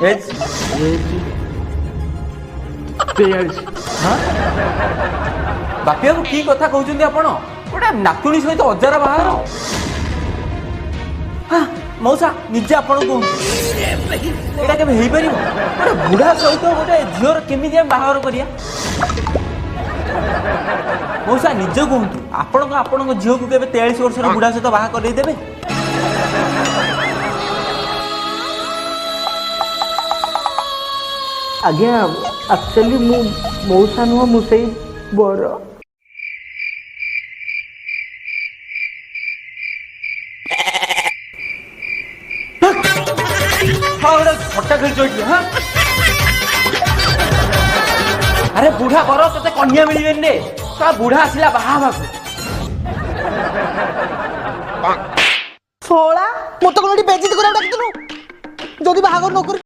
as 43 बापिया को की कथा कहउछन्ती आपण गोटे नातुणी सहित अजार बाहर मौसा निजे आपण को एटा केबे हेई परिबो गोटे बुढ़ा सहित गोटे झियोर केमिति हम बाहर करिया मौसा निज कहतु आपण झील को केबे 43 वर्षर बुढ़ा सहित बाहा कर देबे आज्ञा एक्चुअली मु मौसा नुह मुसई बर फटा खेल चोट हाँ अरे बुढ़ा बर ते कन्या मिलबेन रे ता बुढ़ा आसिला बाहा बाबू सोला मत कोन बेजित करा डाकतनु जदी बाहागर न कर